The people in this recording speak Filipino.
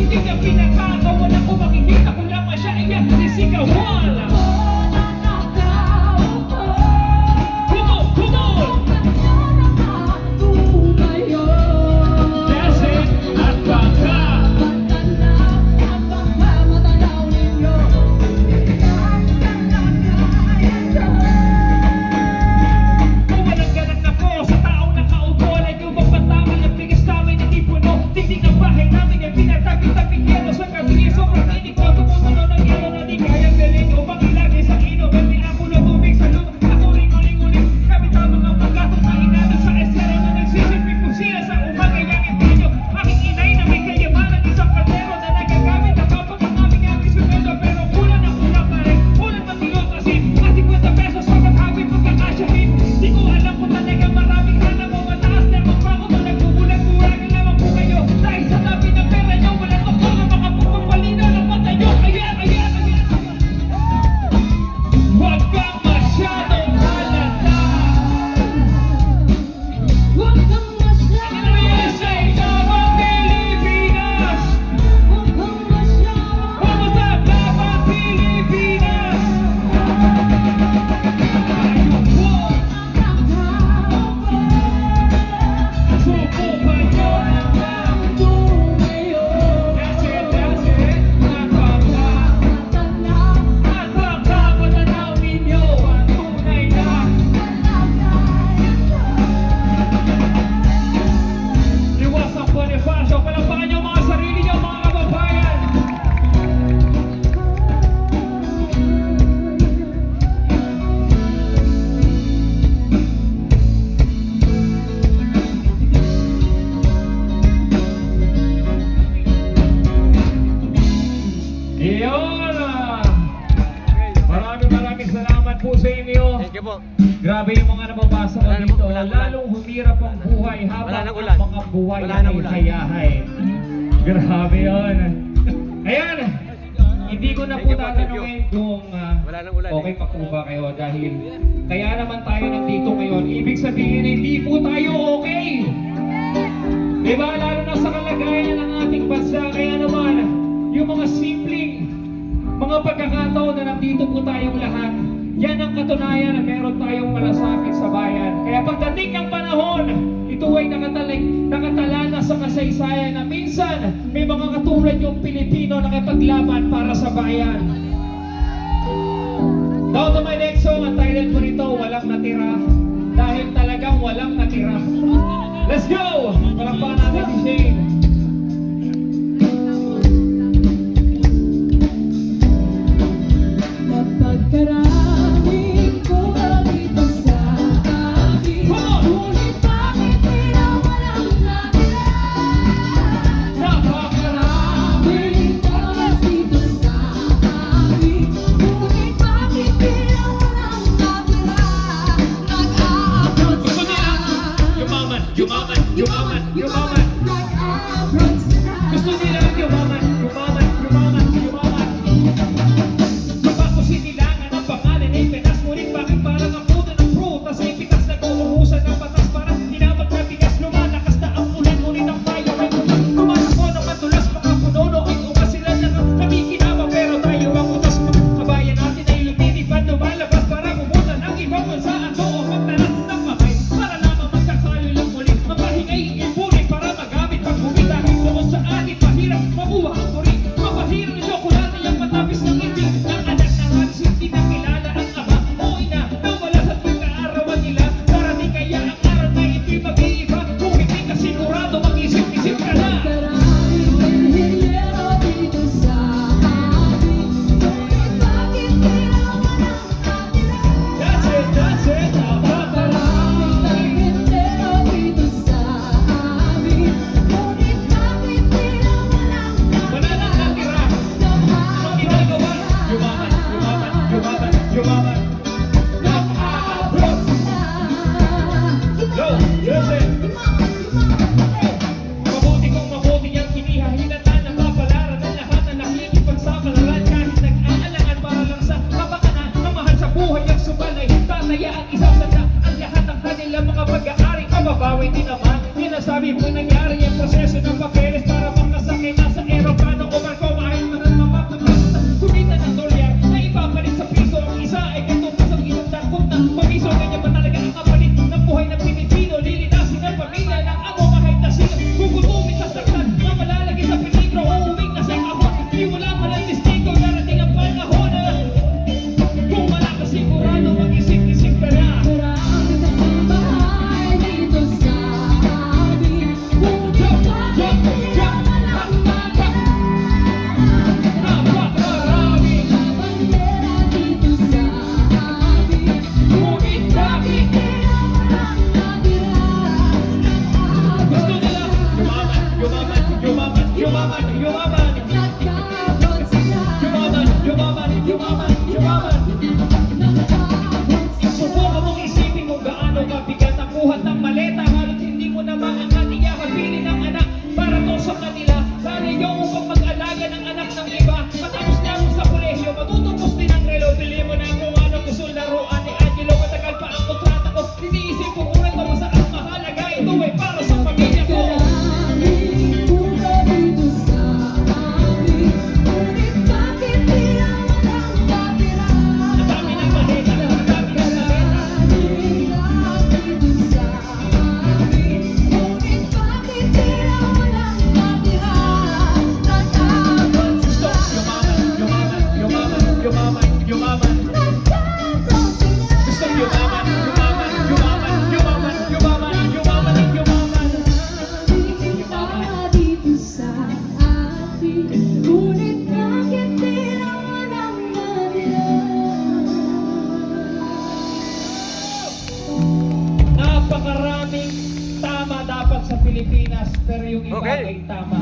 Hindi ka pinakakawalan ko, makikita ko lang siya, iyak, sisigawan. Maraming salamat po sa inyo. Thank you po. Grabe yung mga nababasa ko dito. Lalong humirap ang buhay habang ang mga buhay ay hayahay. Grabe yun. Ayan. Hindi ko na po tatanungin kung okay pa po ba kayo dahil kaya naman tayo nandito ngayon. Ibig sabihin, hindi po tayo okay. Diba? Lalo na sa kalagayan ng ating bansa. Kaya naman, yung mga simpleng mga pagkakataon na nandito po tayong lahat, yan ang katunayan na meron tayong malasakit sa bayan. Kaya pagdating ng panahon, ito ay nakatala na sa kasaysayan na minsan may mga katulad yung Pilipino na nakipaglaban para sa bayan. Down to my next song, ang title po nito, Walang Natira. Dahil talagang walang natira. Let's go! Palakpakan natin si Shane. Napagkaraming ko dito sa akin, ngunit bakit tila walang natira? Napagkaraming ko dito sa akin, ngunit bakit tila walang natira? Nag-aabot sa Yumaman, yumaman, yumaman, yumaman. nag-aabot yumaman. Nagkabot sila. Yumaman, yumaman, yumaman, yumaman. Nagkabot sila. Subukan mong isipin kung gaano kabigat ang buhat ng maleta. Halos hindi mo na maangat, iyakapili ng anak para to sa kanila. Lalo yung upang mag-alaga ng anak ng iba. Matapos na mo sa kolehiyo, matutupos din ang relo. Pili mo na kung ano gusto laruan ni Angelo. Matagal pa ang kontrata ko. Iniisip ko kung ito basta ang mahalaga. Ito ay para sa pamilya ko. Maraming puno dito sa amin. Ngunit bakit tila walang natira? Ang dami ng maleta, ang dami ng maleta. Maraming lakas dito sa amin. Ngunit bakit tila walang natira? Nagkabot Gusto, sila. yumaman, yumaman, yumaman, yumaman, yumaman. Nagkabot sila. Gusto yumaman, yumaman, yumaman, yumaman, yumaman, yumaman, yumaman. Para dito sa atin, ngunit bakit tila walang natira? Napakaraming tama dapat sa Pilipinas, pero yung iba Okay. ay tama